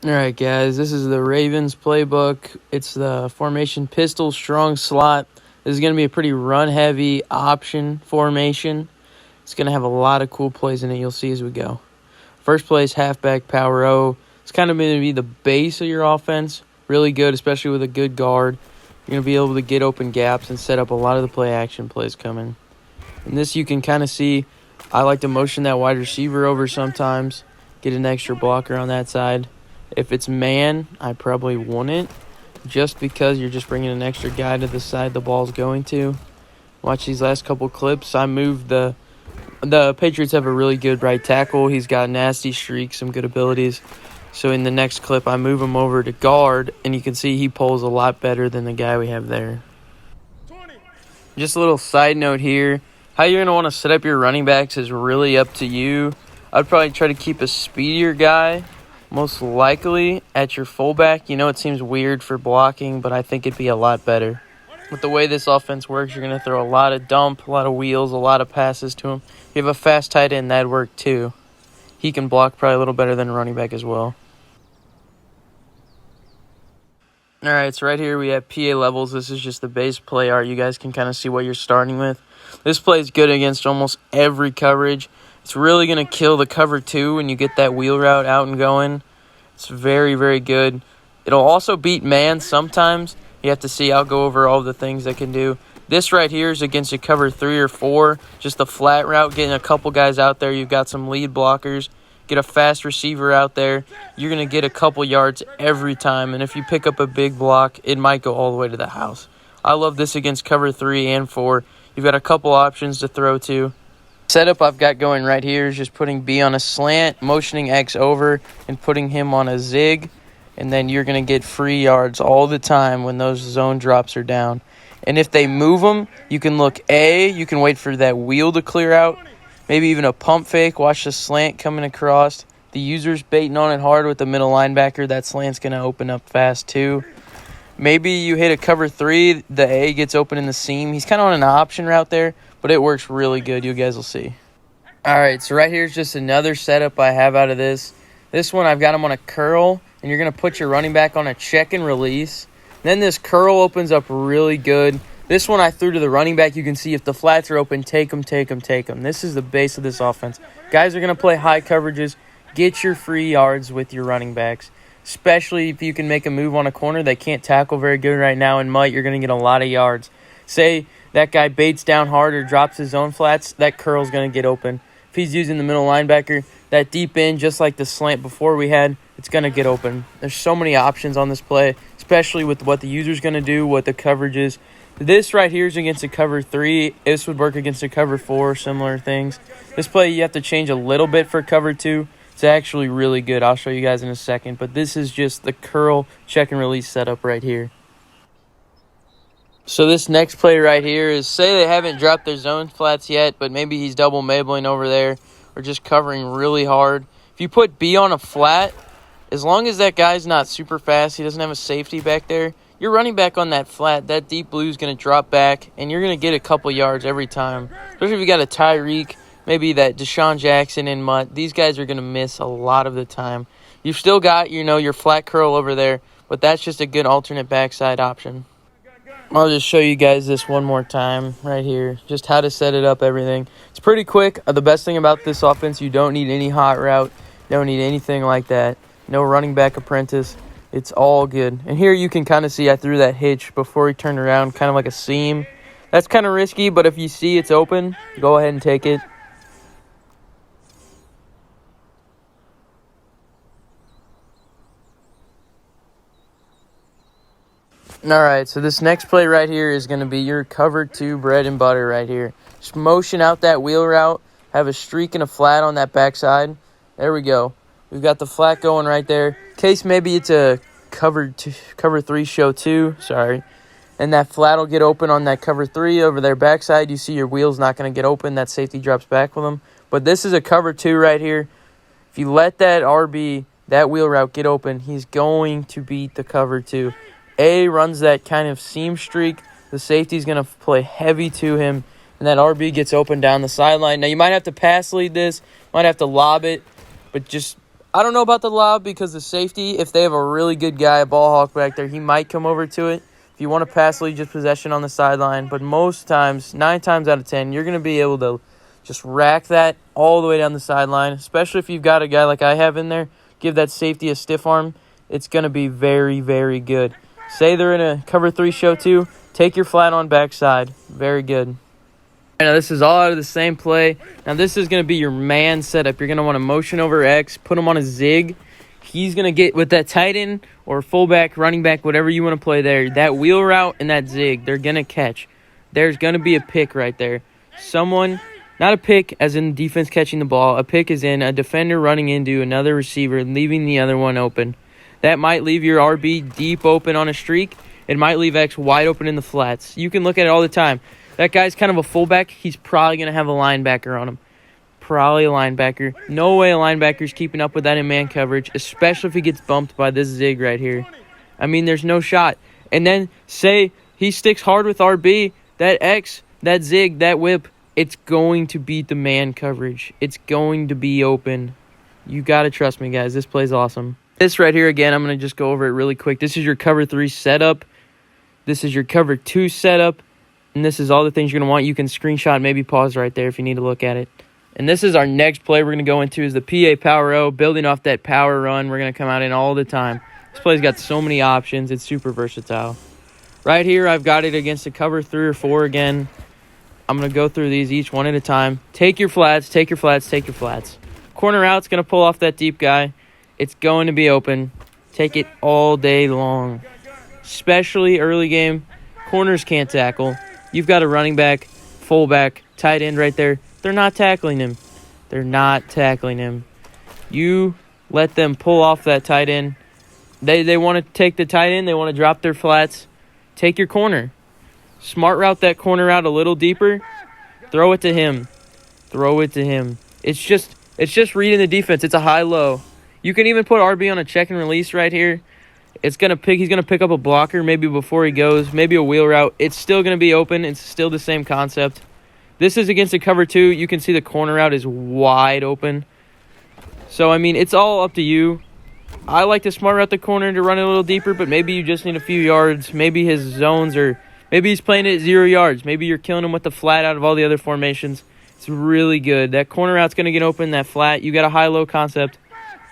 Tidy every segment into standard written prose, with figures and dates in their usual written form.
All right, guys, this is the Ravens playbook. It's the formation pistol strong slot. This is going to be a pretty run-heavy option formation. It's going to have a lot of cool plays in it. You'll see as we go. First play is halfback power O. It's kind of going to be the base of your offense. Really good, especially with a good guard. You're going to be able to get open gaps and set up a lot of the play action plays coming. And this you can kind of see. I like to motion that wide receiver over sometimes. Get an extra blocker on that side. If it's man, I probably wouldn't, just because you're just bringing an extra guy to the side the ball's going to. Watch these last couple clips. I moved the Patriots have a really good right tackle. He's got nasty streaks, some good abilities. So in the next clip, I move him over to guard, and you can see he pulls a lot better than the guy we have there. Just a little side note here. How you're going to want to set up your running backs is really up to you. I'd probably try to keep a speedier guy, most likely at your fullback. You know, it seems weird for blocking, but I think it'd be a lot better. With the way this offense works, you're going to throw a lot of dump, a lot of wheels, a lot of passes to him. If you have a fast tight end, that'd work too. He can block probably a little better than a running back as well. All right, so right here we have PA levels. This is just the base play art. You guys can kind of see what you're starting with. This play is good against almost every coverage. It's really going to kill the cover two when you get that wheel route out and going. It's very, very good. It'll also beat man sometimes. You have to see. I'll go over all the things that can do. This right here is against a cover 3 or 4. Just a flat route, getting a couple guys out there. You've got some lead blockers. Get a fast receiver out there. You're going to get a couple yards every time. And if you pick up a big block, it might go all the way to the house. I love this against cover 3 and 4. You've got a couple options to throw to. Setup I've got going right here is just putting B on a slant, motioning X over, and putting him on a zig. And then you're going to get free yards all the time when those zone drops are down. And if they move them, you can look A. You can wait for that wheel to clear out. Maybe even a pump fake. Watch the slant coming across. The user's baiting on it hard with the middle linebacker. That slant's going to open up fast too. Maybe you hit a cover 3. The A gets open in the seam. He's kind of on an option route there, but it works really good. You guys will see. All right, so right here is just another setup I have out of this. This one, I've got him on a curl, and you're going to put your running back on a check and release. Then this curl opens up really good. This one I threw to the running back. You can see if the flats are open, take them, take them, take them. This is the base of this offense. Guys are going to play high coverages. Get your free yards with your running backs, especially if you can make a move on a corner. They can't tackle very good right now, and you're going to get a lot of yards. Say that guy baits down hard or drops his own flats, that curl's going to get open. If he's using the middle linebacker, that deep end, just like the slant before we had, it's going to get open. There's so many options on this play, especially with what the user's going to do, what the coverage is. This right here is against a cover 3. This would work against a cover 4, similar things. This play you have to change a little bit for cover 2. It's actually really good. I'll show you guys in a second. But this is just the curl check and release setup right here. So this next play right here is, say they haven't dropped their zone flats yet, but maybe he's double mabling over there or just covering really hard. If you put B on a flat, as long as that guy's not super fast, he doesn't have a safety back there, you're running back on that flat, that deep blue is going to drop back, and you're going to get a couple yards every time. Especially if you got a Tyreek, maybe that Deshaun Jackson and Mutt. These guys are going to miss a lot of the time. You've still got, your flat curl over there, but that's just a good alternate backside option. I'll just show you guys this one more time right here, just how to set it up, everything. It's pretty quick. The best thing about this offense, you don't need any hot route. You don't need anything like that. No running back apprentice. It's all good. And here you can kind of see I threw that hitch before he turned around, kind of like a seam. That's kind of risky, but if you see it's open, go ahead and take it. All right, so this next play right here is going to be your cover 2 bread and butter right here. Just motion out that wheel route, have a streak and a flat on that backside. There we go. We've got the flat going right there. In case maybe it's a cover 3 show 2, and that flat will get open on that cover 3 over their backside. You see your wheel's not going to get open. That safety drops back with them. But this is a cover 2 right here. If you let that RB, that wheel route get open, he's going to beat the cover 2. A runs that kind of seam streak. The safety's going to play heavy to him, and that RB gets open down the sideline. Now, you might have to pass lead this, might have to lob it, but just I don't know about the lob because the safety, if they have a really good guy, a ball hawk back there, he might come over to it. If you want to pass lead, just possession on the sideline. But most times, 9 times out of 10, you're going to be able to just rack that all the way down the sideline, especially if you've got a guy like I have in there. Give that safety a stiff arm. It's going to be very, very good. Say they're in a cover 3 show 2. Take your flat on backside. Very good. Now, this is all out of the same play. Now, this is going to be your man setup. You're going to want to motion over X, put him on a zig. He's going to get with that tight end or fullback, running back, whatever you want to play there. That wheel route and that zig, they're going to catch. There's going to be a pick right there. Someone, not a pick as in defense catching the ball. A pick is in a defender running into another receiver, leaving the other one open. That might leave your RB deep open on a streak. It might leave X wide open in the flats. You can look at it all the time. That guy's kind of a fullback. He's probably going to have a linebacker on him. Probably a linebacker. No way a linebacker's keeping up with that in man coverage, especially if he gets bumped by this zig right here. I mean, there's no shot. And then say he sticks hard with RB, that X, that zig, that whip, it's going to beat the man coverage. It's going to be open. You got to trust me, guys. This play's awesome. This right here, again, I'm going to just go over it really quick. This is your cover 3 setup. This is your cover 2 setup. And this is all the things you're going to want. You can screenshot, maybe pause right there if you need to look at it. And this is our next play we're going to go into is the PA Power O, building off that power run we're going to come out in all the time. This play's got so many options. It's super versatile. Right here, I've got it against a cover 3 or 4 again. I'm going to go through these each one at a time. Take your flats, take your flats, take your flats. Corner out's going to pull off that deep guy. It's going to be open. Take it all day long. Especially early game. Corners can't tackle. You've got a running back, fullback, tight end right there. They're not tackling him. They're not tackling him. You let them pull off that tight end. They want to take the tight end. They want to drop their flats. Take your corner. Smart route that corner out a little deeper. Throw it to him. Throw it to him. It's just reading the defense. It's a high-low. You can even put RB on a check and release right here. He's going to pick up a blocker maybe before he goes, maybe a wheel route. It's still going to be open. It's still the same concept. This is against a cover 2. You can see the corner route is wide open. So, I mean, it's all up to you. I like to smart route the corner to run it a little deeper, but maybe you just need a few yards. Maybe his zones are, maybe he's playing it at 0 yards. Maybe you're killing him with the flat out of all the other formations. It's really good. That corner route's going to get open, that flat. You got a high-low concept.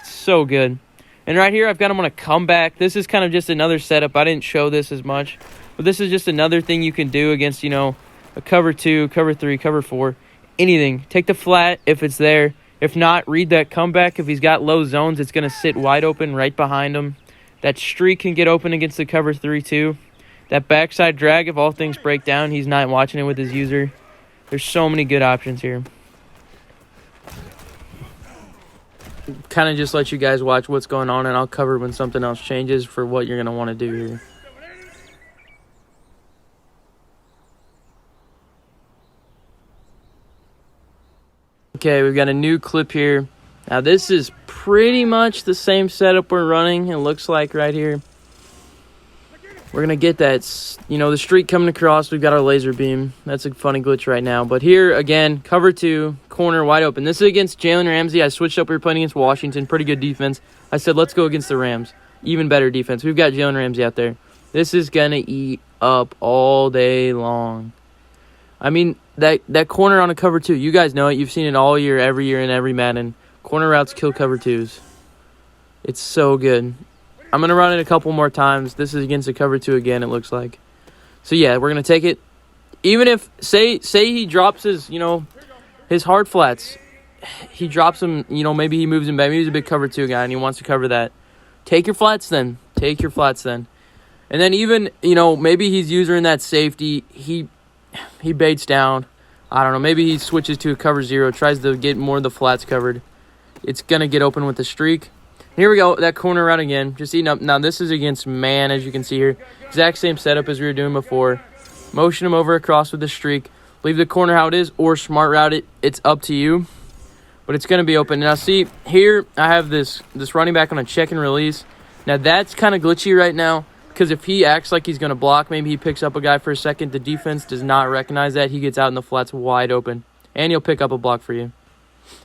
It's so good. And right here, I've got him on a comeback. This is kind of just another setup. I didn't show this as much. But this is just another thing you can do against, a cover 2, cover 3, cover 4, anything. Take the flat if it's there. If not, read that comeback. If he's got low zones, it's going to sit wide open right behind him. That streak can get open against the cover 3 too. That backside drag, if all things break down, he's not watching it with his user. There's so many good options here. Kind of just let you guys watch what's going on, and I'll cover when something else changes for what you're going to want to do here. Okay, we've got a new clip here. Now, this is pretty much the same setup we're running, it looks like right here. We're going to get that, the streak coming across. We've got our laser beam. That's a funny glitch right now. But here, again, cover 2, corner wide open. This is against Jalen Ramsey. I switched up. We were playing against Washington. Pretty good defense. I said, let's go against the Rams. Even better defense. We've got Jalen Ramsey out there. This is going to eat up all day long. I mean, that corner on a cover 2, you guys know it. You've seen it all year, every year in every Madden. Corner routes kill cover 2s. It's so good. I'm going to run it a couple more times. This is against a cover 2 again, it looks like. So, yeah, we're going to take it. Even if, say he drops his, his hard flats. He drops them, maybe he moves him back. Maybe he's a big cover 2 guy and he wants to cover that. Take your flats then. Take your flats then. And then even, maybe he's using that safety. He baits down. I don't know. Maybe he switches to a cover 0, tries to get more of the flats covered. It's going to get open with the streak. Here we go, that corner route again. Just eating up. Now, this is against man, as you can see here. Exact same setup as we were doing before. Motion him over across with the streak. Leave the corner how it is or smart route it. It's up to you. But it's going to be open. Now, see, here I have this running back on a check and release. Now, that's kind of glitchy right now because if he acts like he's going to block, maybe he picks up a guy for a second. The defense does not recognize that. He gets out in the flats wide open. And he'll pick up a block for you.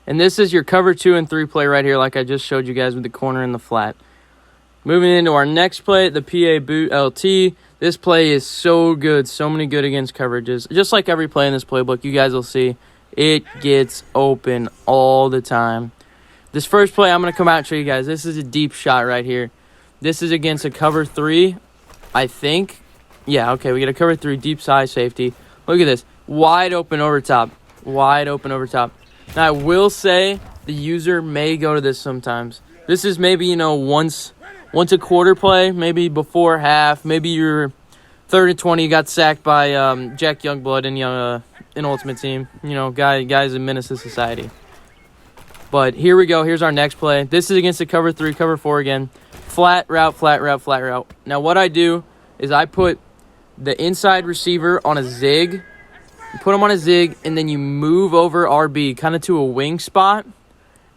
And this is your cover 2 and 3 play right here, like I just showed you guys with the corner and the flat. Moving into our next play, the PA boot LT. This play is so good, so many good against coverages. Just like every play in this playbook, you guys will see it gets open all the time. This first play, I'm going to come out and show you guys. This is a deep shot right here. This is against a cover 3, I think. Yeah, okay, we get a cover 3, deep side safety. Look at this. Wide open over top. Wide open over top. Now, I will say the user may go to this sometimes. This is maybe, you know, once a quarter play, maybe before half. Maybe you're 3rd and 20, you got sacked by Jack Youngblood in Ultimate Team. You know, guys in Menace to Society. But here we go. Here's our next play. This is against the cover 3, cover 4 again. Flat route, flat route, flat route. Now, what I do is I put the inside receiver on a zig. You put him on a zig, and then you move over RB kind of to a wing spot.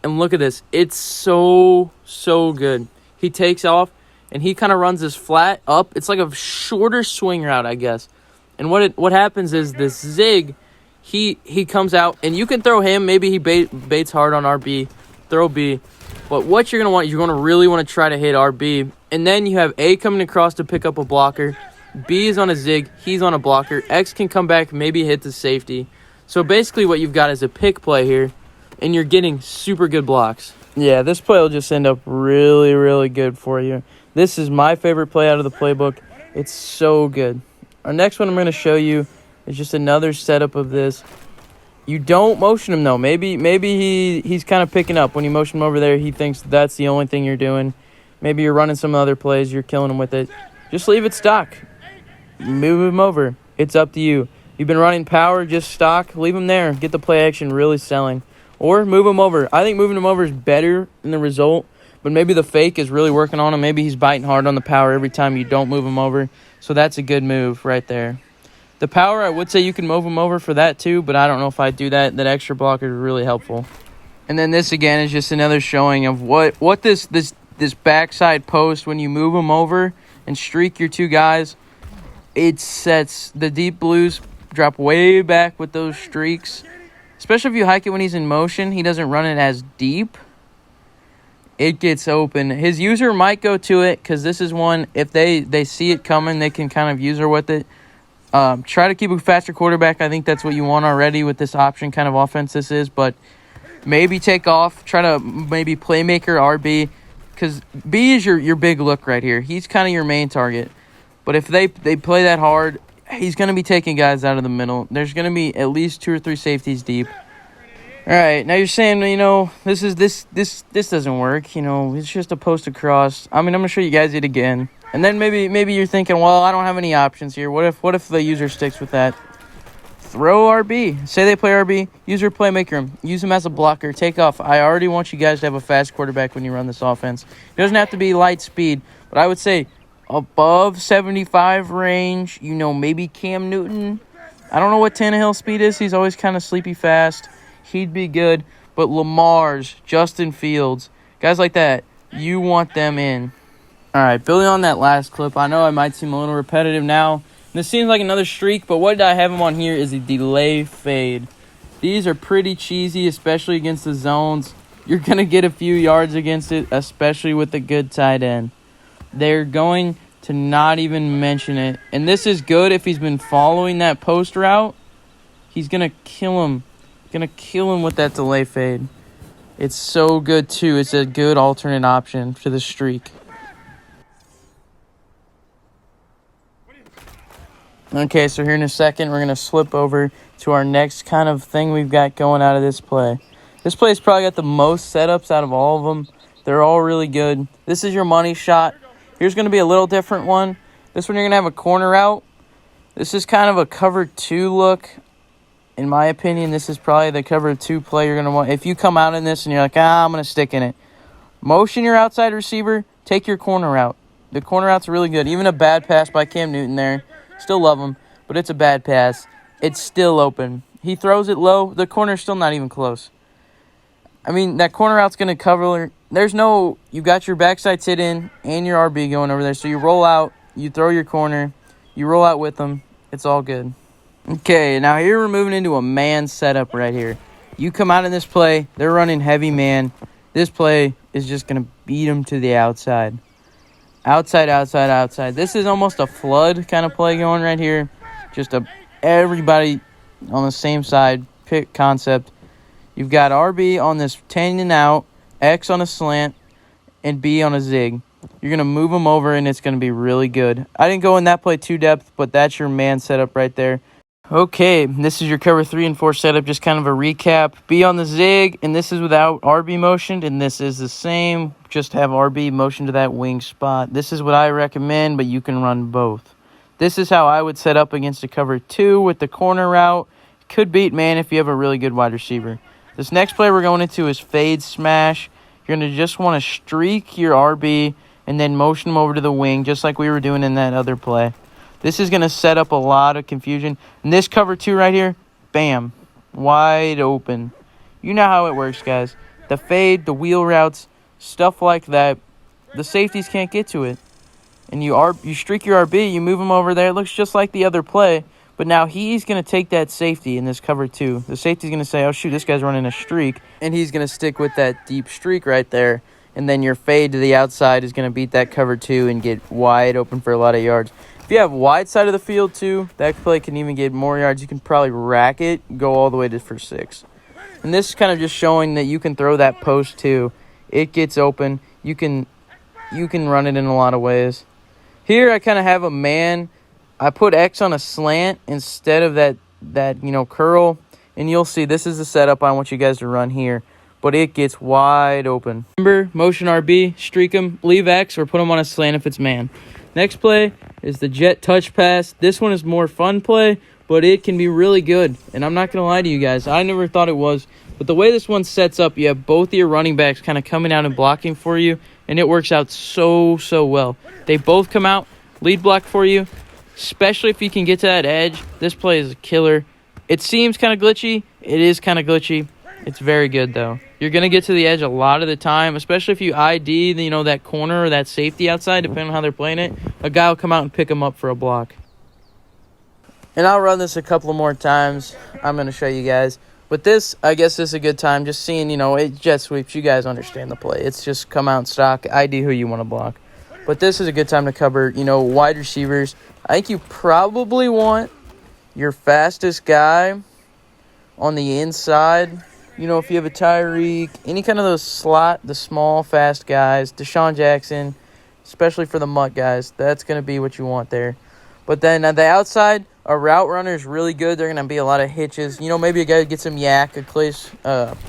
And look at this. It's so good. He takes off, and he kind of runs this flat up. It's like a shorter swing route, I guess. And what happens is this zig, he comes out, and you can throw him. Maybe he baits hard on RB, throw B. But what you're going to really want to try to hit RB. And then you have A coming across to pick up a blocker. B is on a zig. He's on a blocker. X can come back, maybe hit the safety. So basically what you've got is a pick play here, and you're getting super good blocks. Yeah, this play will just end up really, really good for you. This is my favorite play out of the playbook. It's so good. Our next one I'm going to show you is just another setup of this. You don't motion him, though. Maybe he's kind of picking up. When you motion him over there, he thinks that's the only thing you're doing. Maybe you're running some other plays. You're killing him with it. Just leave it stock. Move him over. It's up to you. You've been running power, just stock. Leave him there. Get the play action really selling. Or move him over. I think moving him over is better in the result. But maybe the fake is really working on him. Maybe he's biting hard on the power every time you don't move him over. So that's a good move right there. The power, I would say you can move him over for that too, but I don't know if I do that. That extra blocker is really helpful. And then this again is just another showing of what this backside post, when you move him over and streak your two guys, it sets the deep blues drop way back with those streaks. Especially if you hike it when he's in motion, he doesn't run it as deep. It gets open. His user might go to it because this is one, if they see it coming, they can kind of user with it. Try to keep a faster quarterback. I think that's what you want already with this option kind of offense this is. But maybe take off. Try to maybe playmaker RB. Because B is your big look right here. He's kind of your main target. But if they play that hard, he's going to be taking guys out of the middle. There's going to be at least 2 or 3 safeties deep. All right, now you're saying, you know, this doesn't work. You know, it's just a post across. I mean, I'm going to show you guys it again. And then maybe you're thinking, well, I don't have any options here. What if the user sticks with that? Throw RB. Say they play RB. User playmaker him. Use him as a blocker. Take off. I already want you guys to have a fast quarterback when you run this offense. It doesn't have to be light speed, but I would say above 75 range, you know, maybe Cam Newton. I don't know what Tannehill's speed is. He's always kind of sleepy fast. He'd be good. But Lamar's, Justin Fields, guys like that, you want them in. All right, building on that last clip, I know I might seem a little repetitive now. This seems like another streak, but what I have him on here is a delay fade. These are pretty cheesy, especially against the zones. You're going to get a few yards against it, especially with a good tight end. They're going to not even mention it. And this is good if he's been following that post route. He's going to kill him. Going to kill him with that delay fade. It's so good, too. It's a good alternate option to the streak. Okay, so here in a second, we're going to slip over to our next kind of thing we've got going out of this play. This play's probably got the most setups out of all of them. They're all really good. This is your money shot. Here's going to be a little different one. This one, you're going to have a corner out. This is kind of a cover 2 look. In my opinion, this is probably the cover 2 play you're going to want. If you come out in this and you're like, I'm going to stick in it. Motion your outside receiver. Take your corner out. The corner out's really good. Even a bad pass by Cam Newton there. Still love him, but it's a bad pass. It's still open. He throws it low. The corner's still not even close. I mean, that corner out's going to cover. There's no, you got your backside sit in and your RB going over there. So you roll out, you throw your corner, you roll out with them. It's all good. Okay, now here we're moving into a man setup right here. You come out in this play, they're running heavy man. This play is just going to beat them to the outside. Outside, outside, outside. This is almost a flood kind of play going right here. Just everybody on the same side pick concept. You've got RB on this 10 and out, X on a slant, and B on a zig. You're going to move them over, and it's going to be really good. I didn't go in that play too depth, but that's your man setup right there. Okay, this is your cover 3 and 4 setup, just kind of a recap. B on the zig, and this is without RB motioned, and this is the same. Just have RB motion to that wing spot. This is what I recommend, but you can run both. This is how I would set up against a cover 2 with the corner route. Could beat man if you have a really good wide receiver. This next play we're going into is fade smash. You're going to just want to streak your RB and then motion him over to the wing, just like we were doing in that other play. This is going to set up a lot of confusion. And this cover 2 right here, bam, wide open. You know how it works, guys. The fade, the wheel routes, stuff like that, the safeties can't get to it. And you streak your RB, you move him over there. It looks just like the other play, but now he's going to take that safety in this cover 2. The safety's going to say, oh, shoot, this guy's running a streak, and he's going to stick with that deep streak right there. And then your fade to the outside is going to beat that cover 2 and get wide open for a lot of yards. If you have wide side of the field, too, that play can even get more yards. You can probably rack it, go all the way to for 6. And this is kind of just showing that you can throw that post, too. It gets open. You can run it in a lot of ways. Here, I kind of have a man. I put X on a slant instead of that curl. And you'll see this is the setup I want you guys to run here. But it gets wide open. Remember, motion RB, streak him, leave X, or put him on a slant if it's man. Next play is the jet touch pass. This one is more fun play, but it can be really good. And I'm not going to lie to you guys. I never thought it was. But the way this one sets up, you have both of your running backs kind of coming out and blocking for you, and it works out so well. They both come out, lead block for you, especially if you can get to that edge. This play is a killer. It seems kind of glitchy. It is kind of glitchy. It's very good, though. You're going to get to the edge a lot of the time, especially if you ID, that corner or that safety outside, depending on how they're playing it. A guy will come out and pick them up for a block. And I'll run this a couple more times. I'm going to show you guys. But this, I guess this is a good time. Just seeing, it jet sweeps. You guys understand the play. It's just come out and stock, ID who you want to block. But this is a good time to cover, wide receivers. I think you probably want your fastest guy on the inside. If you have a Tyreek, any kind of those slot, the small, fast guys, Deshaun Jackson, especially for the mutt guys, that's going to be what you want there. But then at the outside, a route runner is really good. They're going to be a lot of hitches. Maybe a guy gets some yak,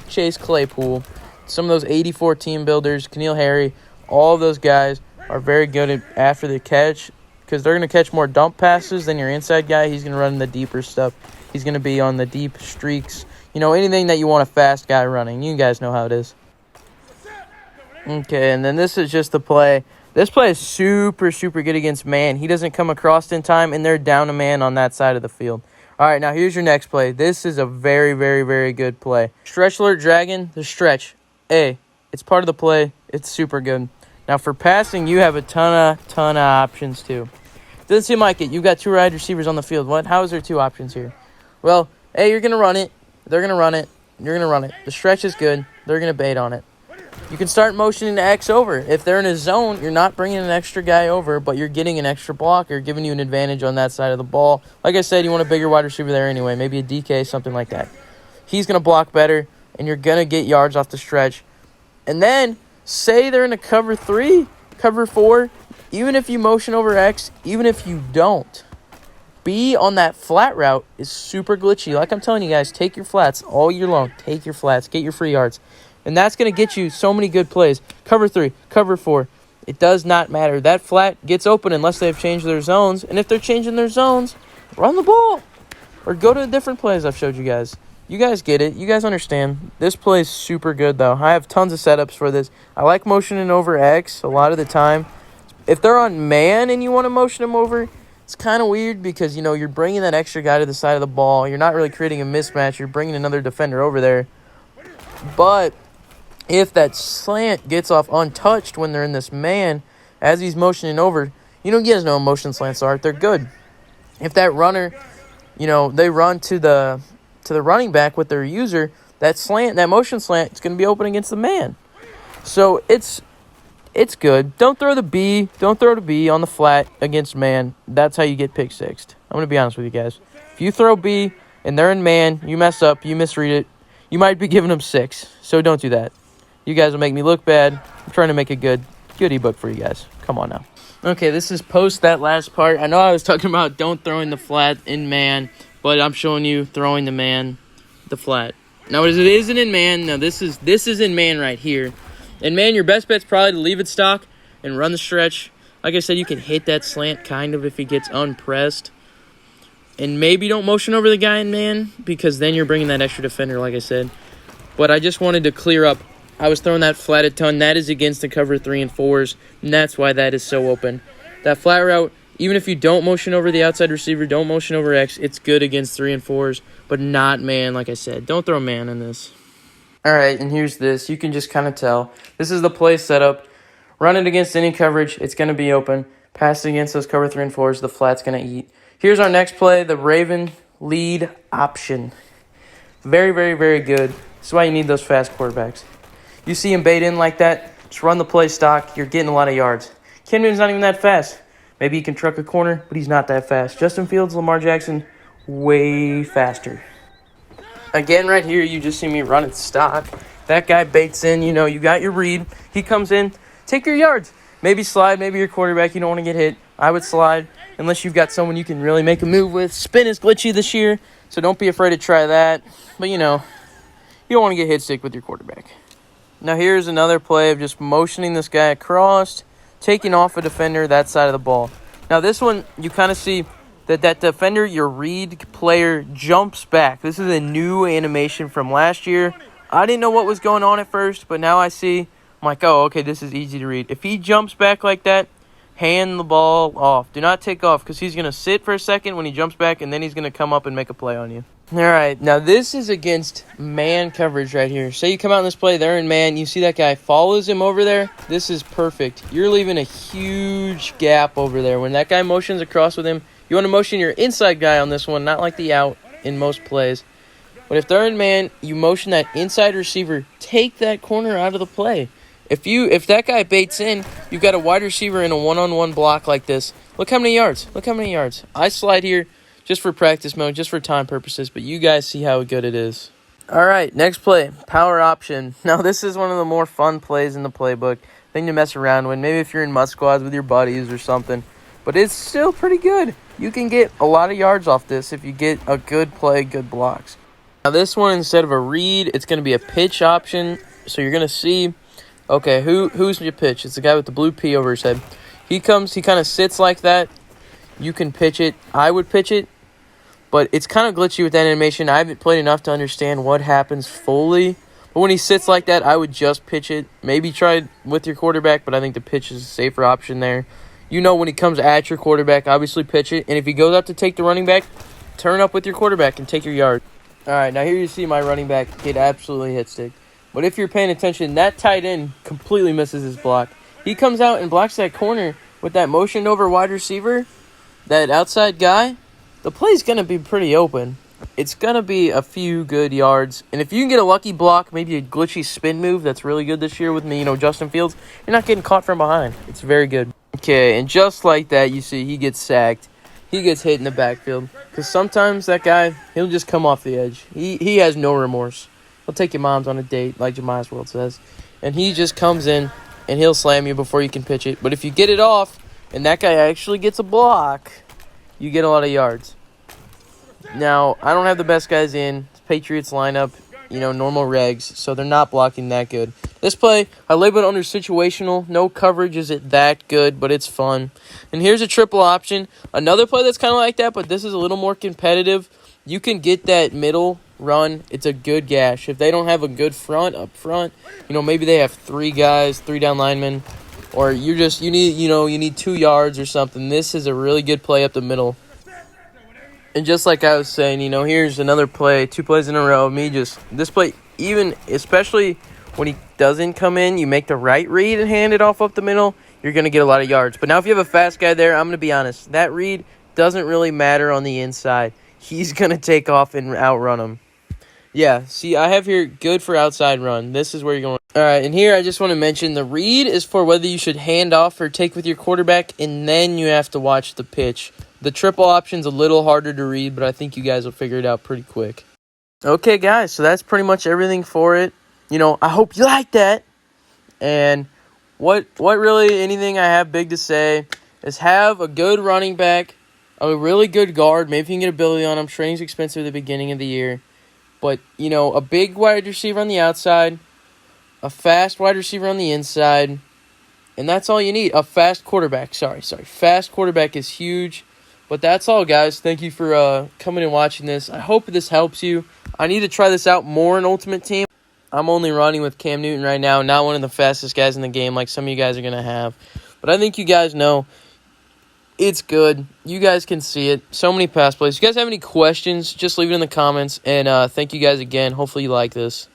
Chase Claypool, some of those 84 team builders, Keneal Harry, all of those guys are very good after the catch because they're going to catch more dump passes than your inside guy. He's going to run the deeper stuff. He's going to be on the deep streaks. Anything that you want a fast guy running. You guys know how it is. Okay, and then this is just the play. This play is super good against man. He doesn't come across in time, and they're down a man on that side of the field. All right, now here's your next play. This is a very good play. Stretch alert dragon, the stretch. It's part of the play. It's super good. Now for passing, you have a ton of options too. Doesn't seem like it. You've got 2 wide receivers on the field. How is there 2 options here? Well, you're going to run it. They're going to run it. You're going to run it. The stretch is good. They're going to bait on it. You can start motioning the X over. If they're in a zone, you're not bringing an extra guy over, but you're getting an extra blocker, giving you an advantage on that side of the ball. Like I said, you want a bigger wide receiver there anyway, maybe a DK, something like that. He's going to block better, and you're going to get yards off the stretch. And then, say they're in a cover 3, cover 4, even if you motion over X, even if you don't, B on that flat route is super glitchy. Like I'm telling you guys, take your flats all year long. Take your flats. Get your free yards. And that's going to get you so many good plays. Cover 3, cover 4. It does not matter. That flat gets open unless they've changed their zones. And if they're changing their zones, run the ball. Or go to different plays I've showed you guys. You guys get it. You guys understand. This play is super good, though. I have tons of setups for this. I like motioning over X a lot of the time. If they're on man and you want to motion them over, it's kind of weird because, you're bringing that extra guy to the side of the ball. You're not really creating a mismatch. You're bringing another defender over there. But if that slant gets off untouched when they're in this man, as he's motioning over, you guys know what motion slants are. They're good. If that runner, they run to the running back with their user, that slant, that motion slant, it's going to be open against the man. So it's good. Don't throw the B. Don't throw the B on the flat against man. That's how you get pick sixed. I'm going to be honest with you guys. If you throw B and they're in man, you mess up, you misread it, you might be giving them 6. So don't do that. You guys will make me look bad. I'm trying to make a good ebook for you guys. Come on now. Okay, this is post that last part. I know I was talking about don't throw in the flat in man, but I'm showing you throwing the flat. Now, it isn't in man. Now, this is in man right here. And, man, your best bet's probably to leave it stock and run the stretch. Like I said, you can hit that slant kind of if he gets unpressed. And maybe don't motion over the guy in man because then you're bringing that extra defender, like I said. But I just wanted to clear up. I was throwing that flat a ton. That is against the cover 3 and 4s, and that's why that is so open. That flat route, even if you don't motion over the outside receiver, don't motion over X, it's good against 3 and 4s, but not man, like I said. Don't throw man in this. All right, and here's this. You can just kind of tell. This is the play setup. Run it against any coverage. It's going to be open. Pass it against those cover 3 and 4s. The flat's going to eat. Here's our next play, the Raven lead option. Very, very, very good. This is why you need those fast quarterbacks. You see him bait in like that, just run the play stock. You're getting a lot of yards. Kenman's not even that fast. Maybe he can truck a corner, but he's not that fast. Justin Fields, Lamar Jackson, way faster. Again, right here, you just see me run it stock. That guy baits in. You got your read. He comes in. Take your yards. Maybe slide. Maybe your quarterback. You don't want to get hit. I would slide unless you've got someone you can really make a move with. Spin is glitchy this year, so don't be afraid to try that. But, you don't want to get hit stick with your quarterback. Now, here's another play of just motioning this guy across, taking off a defender that side of the ball. Now, this one, you kind of see that defender, your read player, jumps back. This is a new animation from last year. I didn't know what was going on at first, but now I see. I'm like, oh, okay, this is easy to read. If he jumps back like that, hand the ball off. Do not take off because he's going to sit for a second when he jumps back, and then he's going to come up and make a play on you. All right, now this is against man coverage right here. Say you come out in this play, they're in man. You see that guy follows him over there. This is perfect. You're leaving a huge gap over there. When that guy motions across with him, you want to motion your inside guy on this one, not like the out in most plays. But if they're in man, you motion that inside receiver. Take that corner out of the play. If that guy baits in, you've got a wide receiver in a one-on-one block like this. Look how many yards. Look how many yards. I slide here just for practice mode, just for time purposes, but you guys see how good it is. All right, next play, power option. Now, this is one of the more fun plays in the playbook. Thing to mess around with, maybe if you're in mud squads with your buddies or something. But it's still pretty good. You can get a lot of yards off this if you get a good play, good blocks. Now, this one, instead of a read, it's going to be a pitch option. So you're going to see, okay, who's your pitch? It's the guy with the blue P over his head. He kind of sits like that. You can pitch it. I would pitch it. But it's kind of glitchy with that animation. I haven't played enough to understand what happens fully. But when he sits like that, I would just pitch it. Maybe try it with your quarterback, but I think the pitch is a safer option there. When he comes at your quarterback, obviously pitch it. And if he goes out to take the running back, turn up with your quarterback and take your yard. All right, now here you see my running back get absolutely hit stick. But if you're paying attention, that tight end completely misses his block. He comes out and blocks that corner with that motion over wide receiver, that outside guy. The play's going to be pretty open. It's going to be a few good yards. And if you can get a lucky block, maybe a glitchy spin move that's really good this year with me, Justin Fields, you're not getting caught from behind. It's very good. Okay, and just like that, you see he gets sacked. He gets hit in the backfield. Because sometimes that guy, he'll just come off the edge. He has no remorse. He'll take your mom's on a date, like Jemiah's World says. And he just comes in, and he'll slam you before you can pitch it. But if you get it off, and that guy actually gets a block, you get a lot of yards. Now, I don't have the best guys in. Patriots lineup, normal regs, so they're not blocking that good. This play, I label it under situational. No coverage is it that good, but it's fun. And here's a triple option. Another play that's kind of like that, but this is a little more competitive. You can get that middle run. It's a good gash. If they don't have a good front up front, maybe they have 3 guys, 3 down linemen, or you need 2 yards or something. This is a really good play up the middle. And just like I was saying, here's another play, 2 plays in a row. This play, especially when he doesn't come in, you make the right read and hand it off up the middle, you're going to get a lot of yards. But now if you have a fast guy there, I'm going to be honest, that read doesn't really matter on the inside. He's going to take off and outrun him. Yeah, see, I have here good for outside run. This is where you're going. All right, and here I just want to mention the read is for whether you should hand off or take with your quarterback, and then you have to watch the pitch. The triple option's a little harder to read, but I think you guys will figure it out pretty quick. Okay, guys, so that's pretty much everything for it. I hope you like that. And what really anything I have big to say is have a good running back, a really good guard. Maybe you can get ability on him. Training's expensive at the beginning of the year. But, a big wide receiver on the outside, a fast wide receiver on the inside, and that's all you need. A fast quarterback. Sorry. Fast quarterback is huge. But that's all, guys. Thank you for coming and watching this. I hope this helps you. I need to try this out more in Ultimate Team. I'm only running with Cam Newton right now, not one of the fastest guys in the game like some of you guys are going to have. But I think you guys know it's good. You guys can see it. So many pass plays. If you guys have any questions, just leave it in the comments. And thank you guys again. Hopefully you like this.